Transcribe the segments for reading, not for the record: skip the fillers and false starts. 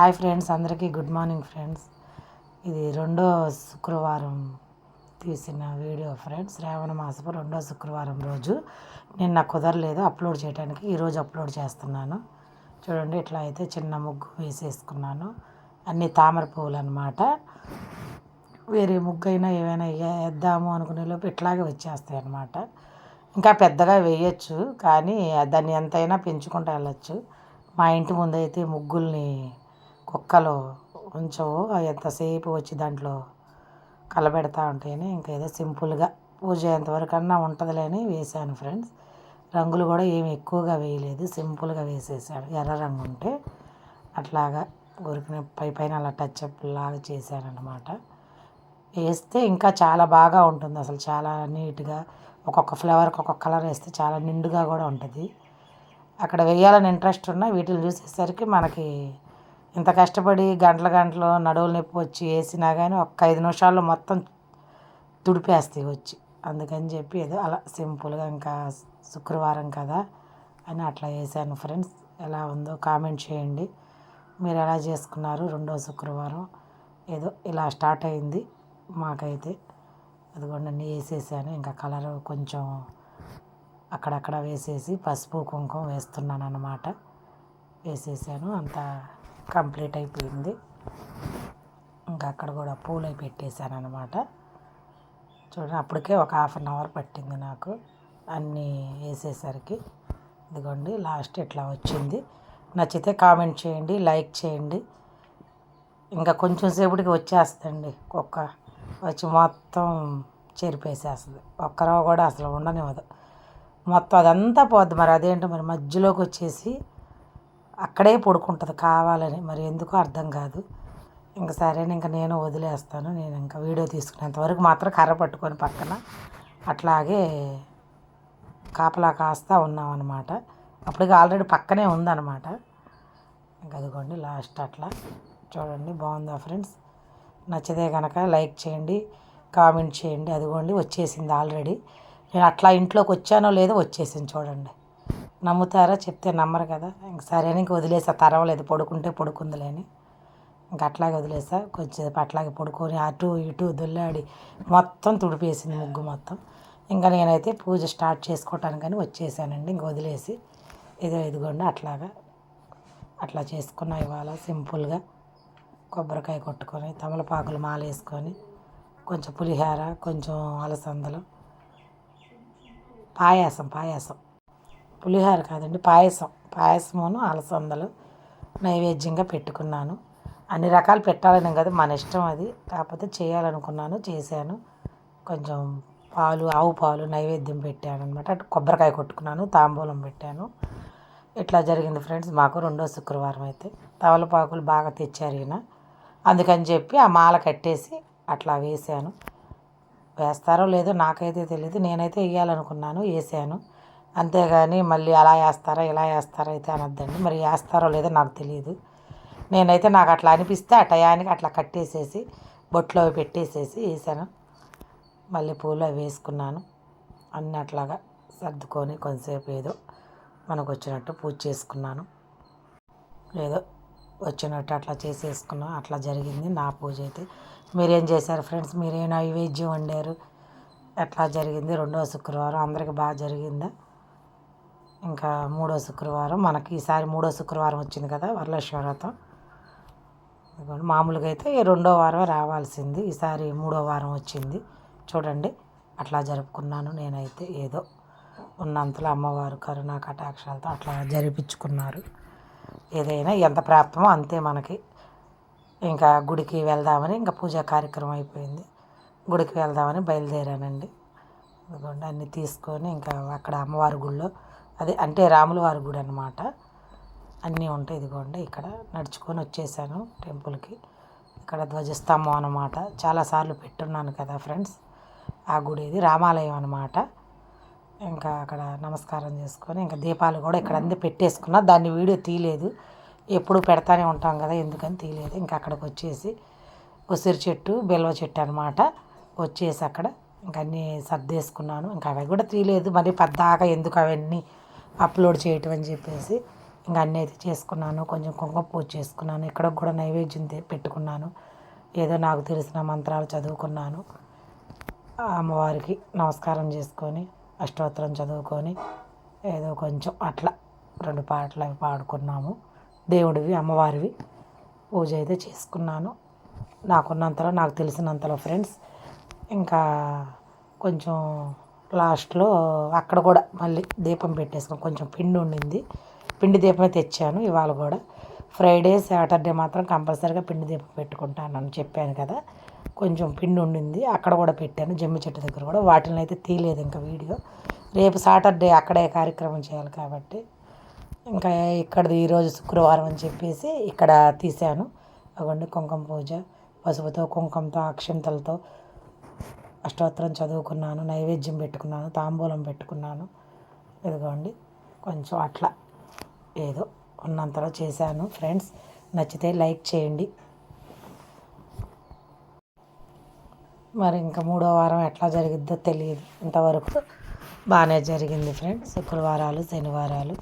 Hi friends, అందరికీ good morning friends. ఇది రెండో శుక్రవారం తీసిన వీడియో ఫ్రెండ్స్. శ్రావణ మాసపు రెండో శుక్రవారం రోజు నిన్న కుదరలేదు అప్లోడ్ చేయడానికి, ఈరోజు అప్లోడ్ చేస్తున్నాను. చూడండి, ఇట్లా అయితే చిన్న ముగ్గు వేసేసుకున్నాను. అన్ని తామర పువ్వులు అనమాట. వేరే ముగ్గు అయినా ఏమైనా వేద్దాము అనుకునే లోపు ఇట్లాగే వచ్చేస్తాయి అన్నమాట. ఇంకా పెద్దగా వేయచ్చు, కానీ దాన్ని ఎంతైనా పెంచుకుంటూ వెళ్ళచ్చు. మా ఇంటి ముందు అయితే ముగ్గుల్ని కుక్కలు ఉంచవు, ఎంతసేపు వచ్చి దాంట్లో కలబెడతా ఉంటాయని ఇంకా ఏదో సింపుల్గా పూజ ఎంతవరకన్నా ఉంటుందిలేని వేసాను ఫ్రెండ్స్. రంగులు కూడా ఏమి ఎక్కువగా వేయలేదు, సింపుల్గా వేసేసాడు. ఎర్ర రంగు ఉంటే అట్లాగా ఊరికి పైన అలా టచ్అప్ లాగా చేశాను అనమాట. వేస్తే ఇంకా చాలా బాగా ఉంటుంది, అసలు చాలా నీట్గా. ఒక్కొక్క ఫ్లవర్కి ఒక్కొక్క కలర్ వేస్తే చాలా నిండుగా కూడా ఉంటుంది. అక్కడ వేయాలని ఇంట్రెస్ట్ ఉన్నా వీటిని చూసేసరికి మనకి ఇంత కష్టపడి గంటల గంటలు నడువులు నొప్పి వచ్చి వేసినా కానీ ఒక్క 5 నిమిషాల్లో మొత్తం తుడిపేస్తాయి వచ్చి. అందుకని చెప్పి ఏదో అలా సింపుల్గా ఇంకా శుక్రవారం కదా అని అట్లా వేసాను ఫ్రెండ్స్. ఎలా ఉందో కామెంట్ చేయండి. మీరు ఎలా చేసుకున్నారు రెండో శుక్రవారం? ఏదో ఇలా స్టార్ట్ అయింది మాకైతే. అదిగోండి అన్నీ వేసేసాను. ఇంకా కలర్ కొంచెం అక్కడక్కడ వేసేసి పసుపు కుంకుమ వేస్తున్నాను అన్నమాట. వేసేసాను, అంతా కంప్లీట్ అయిపోయింది. ఇంకా అక్కడ కూడా పూలు అవి పెట్టేశాను అనమాట. చూడండి, అప్పటికే ఒక 1/2 అవర్ పట్టింది నాకు అన్నీ వేసేసరికి. ఇదిగోండి లాస్ట్ ఇట్లా వచ్చింది. నచ్చితే కామెంట్ చేయండి, లైక్ చేయండి. ఇంకా కొంచెం సేపటికి వచ్చేస్తుందండి కుక్క, వచ్చి మొత్తం చెరిపేసేస్తుంది. ఒక్కరవ కూడా అసలు ఉండనివ్వదు, మొత్తం అదంతా పోద్ది. మరి అదేంటో మరి మధ్యలోకి వచ్చేసి అక్కడే పడుకుంటుంది కావాలని, మరి ఎందుకో అర్థం కాదు. ఇంకా సరేని ఇంకా నేను వదిలేస్తాను. నేను ఇంకా వీడియో తీసుకునేంత వరకు మాత్రం కర్ర పట్టుకొని పక్కన అట్లాగే కాపలా కాస్తా ఉన్నాం అనమాట. అప్పటికి ఆల్రెడీ పక్కనే ఉందన్నమాట. ఇంకా అదిగోండి లాస్ట్ అట్లా. చూడండి, బాగుందా ఫ్రెండ్స్? నచ్చితే కనుక లైక్ చేయండి, కామెంట్ చేయండి. అదిగోండి వచ్చేసింది ఆల్రెడీ. నేను అట్లా ఇంట్లోకి వచ్చానో లేదో వచ్చేసింది చూడండి. నమ్ముతారా? చెప్తే నమ్మరు కదా. ఇంక సరే ఇంక వదిలేసా, తరవలేదు, పడుకుంటే పడుకుందిలేని ఇంక అట్లాగే వదిలేసా. కొంచెంసేపు అట్లాగే పడుకొని అటు ఇటు దొల్లాడి మొత్తం తుడిపేసింది ముగ్గు మొత్తం. ఇంకా నేనైతే పూజ స్టార్ట్ చేసుకోవటానికని వచ్చేసానండి. ఇంక వదిలేసి ఇదిగోండి అట్లాగా అట్లా చేసుకున్నా ఇవాళ సింపుల్గా. కొబ్బరికాయ కొట్టుకొని తమలపాకులు మాల వేసుకొని కొంచెం పులిహోర, కొంచెం అలసందలు, పాయసం పులిహోర కాదండి, పాయసమును అలసందలు నైవేద్యంగా పెట్టుకున్నాను. అన్ని రకాలు పెట్టాలని కదా, మన ఇష్టం అది. కాకపోతే చేయాలనుకున్నాను, చేశాను. కొంచెం ఆవు పాలు నైవేద్యం పెట్టాను అనమాట. అటు కొబ్బరికాయ కొట్టుకున్నాను, తాంబూలం పెట్టాను. ఇట్లా జరిగింది ఫ్రెండ్స్ మాకు రెండో శుక్రవారం అయితే. తమలపాకులు బాగా తెచ్చారు ఈయన, అందుకని చెప్పి ఆ మాల కట్టేసి అట్లా వేసాను. వేస్తారో లేదో నాకైతే తెలియదు, నేనైతే వేయాలనుకున్నాను, వేసాను. అంతేగాని మళ్ళీ అలా వేస్తారా ఇలా వేస్తారా అయితే అనొద్దండి. మరి వేస్తారో లేదో నాకు తెలియదు. నేనైతే నాకు అట్లా అనిపిస్తే ఆ టయానికి అట్లా కట్టేసేసి బొట్లో పెట్టేసేసి వేసాను. మళ్ళీ పూలు అవి వేసుకున్నాను. అన్నీ అట్లాగా సర్దుకొని కొంతసేపు ఏదో మనకు వచ్చినట్టు పూజ చేసుకున్నాను. ఏదో వచ్చినట్టు అట్లా చేసేసుకున్నాం. అట్లా జరిగింది నా పూజ అయితే. మీరేం చేశారు ఫ్రెండ్స్? మీరేం నైవేద్యం వండారు? ఎట్లా జరిగింది రెండో శుక్రవారం? అందరికీ బాగా జరిగిందా? ఇంకా మూడో శుక్రవారం మనకి ఈసారి మూడో శుక్రవారం వచ్చింది కదా వరలక్ష్మి వ్రతం. మామూలుగా అయితే రెండో వారం రావాల్సింది, ఈసారి మూడో వారం వచ్చింది. చూడండి, అట్లా జరుపుకున్నాను నేనైతే. ఏదో ఉన్నంతలో అమ్మవారు కరుణా కటాక్షాలతో అట్లా జరిపించుకున్నారు. ఏదైనా ఎంత ప్రాప్తమో అంతే మనకి. ఇంకా గుడికి వెళ్దామని ఇంకా పూజా కార్యక్రమం అయిపోయింది. గుడికి వెళ్దామని బయలుదేరానండి. ఇదిగోండి అన్నీ తీసుకొని ఇంకా అక్కడ అమ్మవారి గుడిలో, అదే అంటే రాముల వారి గుడి అనమాట, అన్నీ ఉంటాయి. ఇదిగోండి ఇక్కడ నడుచుకొని వచ్చేసాను టెంపుల్కి. ఇక్కడ ధ్వజస్తంభం అనమాట, చాలాసార్లు పెట్టున్నాను కదా ఫ్రెండ్స్. ఆ గుడి ఇది రామాలయం అనమాట. ఇంకా అక్కడ నమస్కారం చేసుకొని ఇంకా దీపాలు కూడా ఇక్కడ అంది పెట్టేసుకున్నా. దాన్ని వీడియో తీయలేదు, ఎప్పుడు పెడతానే ఉంటాం కదా, ఎందుకని తీయలేదు. ఇంకా అక్కడికి వచ్చేసి ఉసిరి చెట్టు, బిల్వ చెట్టు అనమాట, వచ్చేసి అక్కడ ఇంకా అన్నీ సర్దేసుకున్నాను. ఇంకా అవి కూడా తీయలేదు, మరి పద్దాక ఎందుకు అవన్నీ అప్లోడ్ చేయటం అని చెప్పేసి ఇంకా అన్నీ అయితే చేసుకున్నాను. కొంచెం కుంకుమ పూజ చేసుకున్నాను. ఇక్కడ కూడా నైవేద్యం పెట్టుకున్నాను. ఏదో నాకు తెలిసిన మంత్రాలు చదువుకున్నాను. అమ్మవారికి నమస్కారం చేసుకొని అష్టోత్తరం చదువుకొని ఏదో కొంచెం అట్లా 2 పాటలు అవి పాడుకున్నాము. దేవుడివి అమ్మవారివి పూజ అయితే చేసుకున్నాను. నాకున్నంతలో నాకు తెలిసినంతలో ఫ్రెండ్స్. ఇంకా కొంచెం లాస్ట్లో అక్కడ కూడా మళ్ళీ దీపం పెట్టేసుకొని కొంచెం పిండి ఉండింది. పిండి దీపమే తెచ్చాను ఇవాళ కూడా. ఫ్రైడే సాటర్డే మాత్రం కంపల్సరీగా పిండి దీపం పెట్టుకుంటానని చెప్పాను కదా. కొంచెం పిండి ఉండింది అక్కడ కూడా పెట్టాను. జమ్మి చెట్టు దగ్గర కూడా. వాటిని అయితే తీయలేదు ఇంకా వీడియో. రేపు సాటర్డే అక్కడే కార్యక్రమం చేయాలి కాబట్టి ఇంకా ఇక్కడది ఈరోజు శుక్రవారం అని చెప్పేసి ఇక్కడ తీశాను. అవ్వండి కుంకుమ పూజ, పసుపుతో కుంకుమతో అక్షంతలతో అష్టోత్తరం చదువుకున్నాను. నైవేద్యం పెట్టుకున్నాను. తాంబూలం పెట్టుకున్నాను. ఇదిగోండి కొంచెం అట్లా ఏదో ఉన్నంతలో చేశాను ఫ్రెండ్స్. నచ్చితే లైక్ చేయండి. మరి ఇంకా 3వ వారం ఎట్లా జరిగిద్దో తెలియదు. ఇంతవరకు బాగానే జరిగింది ఫ్రెండ్స్. శుక్రవారాలు శనివారాలు,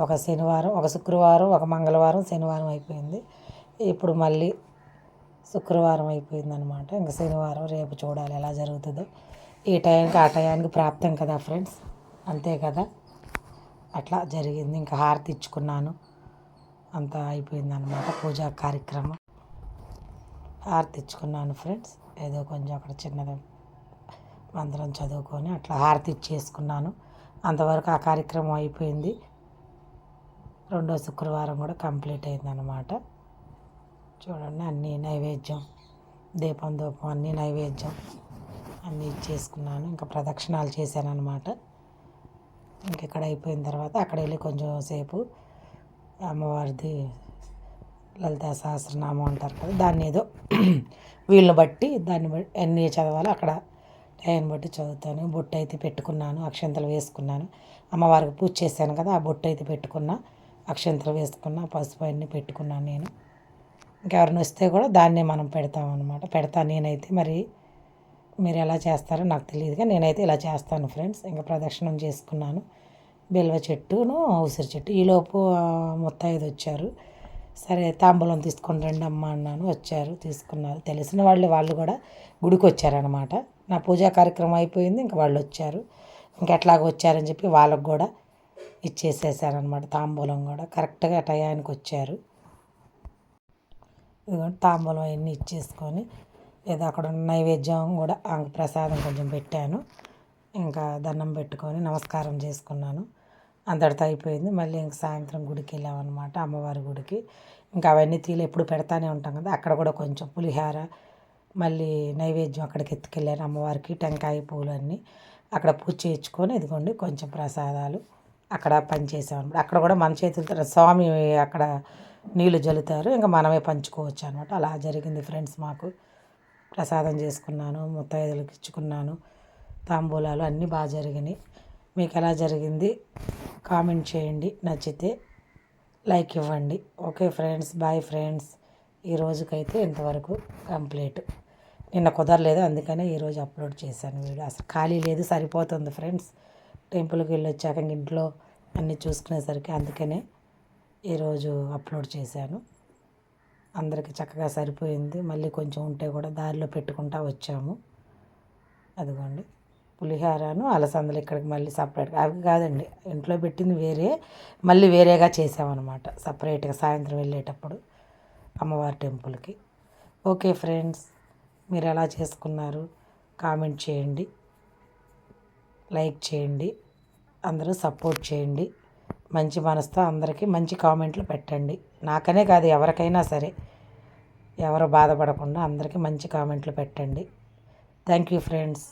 ఒక శనివారం ఒక శుక్రవారం ఒక మంగళవారం శనివారం అయిపోయింది. ఇప్పుడు మళ్ళీ శుక్రవారం అయిపోయింది అనమాట. ఇంకా శనివారం రేపు చూడాలి ఎలా జరుగుతుందో. ఈ టైంకి ఆ టయానికి ప్రాప్తం కదా ఫ్రెండ్స్, అంతే కదా. అట్లా జరిగింది. ఇంకా హారతి ఇచ్చుకున్నాను. అంతా అయిపోయింది అనమాట పూజా కార్యక్రమం. హారతి ఇచ్చుకున్నాను ఫ్రెండ్స్. ఏదో కొంచెం అక్కడ చిన్నది మంత్రం చదువుకొని అట్లా హారతి ఇచ్చేసుకున్నాను. అంతవరకు ఆ కార్యక్రమం అయిపోయింది. 2వ శుక్రవారం కూడా కంప్లీట్ అయిందనమాట. చూడండి అన్నీ నైవేద్యం, దీపం ధూపం అన్నీ నైవేద్యం అన్నీ ఇచ్చేసుకున్నాను. ఇంకా ప్రదక్షిణాలు చేశాను అనమాట. ఇంక ఇక్కడ అయిపోయిన తర్వాత అక్కడ వెళ్ళి కొంచెం సేపు అమ్మవారిది లలితా సహస్రనామం అంటారు కదా, దాన్ని ఏదో వీళ్ళని బట్టి దాన్ని బట్టి ఎన్ని చదవాలో అక్కడ టైం బట్టి చదువుతాను. బొట్టు అయితే పెట్టుకున్నాను. అక్షంతలు వేసుకున్నాను. అమ్మవారికి పూజ చేశాను కదా, ఆ బొట్టు అయితే పెట్టుకున్నా. అక్షంతలు వేసుకున్నా. పసుపు అన్నీ పెట్టుకున్నాను నేను. ఇంకెవరిని వస్తే కూడా దాన్నే మనం పెడతాం అనమాట. పెడతాను నేనైతే. మరి మీరు ఎలా చేస్తారో నాకు తెలియదుగా, నేనైతే ఇలా చేస్తాను ఫ్రెండ్స్. ఇంకా ప్రదక్షిణం చేసుకున్నాను. బిల్వ చెట్టును ఉసిరి చెట్టు. ఈలోపు ముత్తైదు వచ్చారు. సరే తాంబూలం తీసుకొని రండి అమ్మ అన్నాను. వచ్చారు, తీసుకున్నారు. తెలిసిన వాళ్ళు కూడా గుడికి వచ్చారనమాట. నా పూజా కార్యక్రమం అయిపోయింది. ఇంక వాళ్ళు వచ్చారు. ఇంకెట్లాగో వచ్చారని చెప్పి వాళ్ళకు కూడా ఇచ్చేసేసారనమాట. తాంబూలం కూడా కరెక్ట్గా టయానికి వచ్చారు. ఇదిగోండి తాంబూలం అవన్నీ ఇచ్చేసుకొని ఏదో అక్కడ నైవేద్యం కూడా ప్రసాదం కొంచెం పెట్టాను. ఇంకా దండం పెట్టుకొని నమస్కారం చేసుకున్నాను. అంతటితో అయిపోయింది. మళ్ళీ ఇంక సాయంత్రం గుడికి వెళ్ళామన్నమాట, అమ్మవారి గుడికి. ఇంకా అవన్నీ ఎప్పుడు పెడతానే ఉంటాం కదా. అక్కడ కూడా కొంచెం పులిహార, మళ్ళీ నైవేద్యం అక్కడికి ఎత్తుకెళ్ళాను అమ్మవారికి. టెంకాయ పూలు అన్నీ అక్కడ పూజ చేయించుకొని ఇదిగోండి కొంచెం ప్రసాదాలు అక్కడ పనిచేసామన్నమాట. అక్కడ కూడా మన చేతులతో స్వామి అక్కడ నీళ్ళు జల్లుతారు. ఇంకా మనమే పంచుకోవచ్చు అనమాట. అలా జరిగింది ఫ్రెండ్స్. మాకు ప్రసాదం చేసుకున్నాను, ముత్తైదులకు ఇచ్చుకున్నాను, తాంబూలాలు అన్నీ బాగా జరిగినాయి. మీకు ఎలా జరిగింది కామెంట్ చేయండి. నచ్చితే లైక్ ఇవ్వండి. Okay friends, bye friends. ఈ రోజుకైతే ఇంతవరకు కంప్లీట్. నిన్న కుదరలేదు, అందుకనే ఈరోజు అప్లోడ్ చేశాను వీడియో. అసలు ఖాళీ లేదు, సరిపోతుంది ఫ్రెండ్స్. టెంపుల్కి వెళ్ళి వచ్చాక ఇంట్లో అన్నీ చూసుకునేసరికి అందుకనే ఈరోజు అప్లోడ్ చేశాను. అందరికీ చక్కగా సరిపోయింది. మళ్ళీ కొంచెం ఉంటే కూడా దారిలో పెట్టుకుంటా వచ్చాము. అదిగోండి పులిహారను అలసందలు ఇక్కడికి మళ్ళీ సపరేట్గా అవి కాదండి, ఇంట్లో పెట్టింది వేరే, మళ్ళీ వేరేగా చేసామన్నమాట సపరేట్గా సాయంత్రం వెళ్ళేటప్పుడు అమ్మవారి టెంపుల్కి. ఓకే ఫ్రెండ్స్, మీరు ఎలా చేసుకున్నారు కామెంట్ చేయండి, లైక్ చేయండి, అందరూ సపోర్ట్ చేయండి. మంచి మనసుతో అందరికీ మంచి కామెంట్లు పెట్టండి. నాకనే కాదు ఎవరికైనా సరే, ఎవరు బాధపడకుండా అందరికీ మంచి కామెంట్లు పెట్టండి. Thank you friends.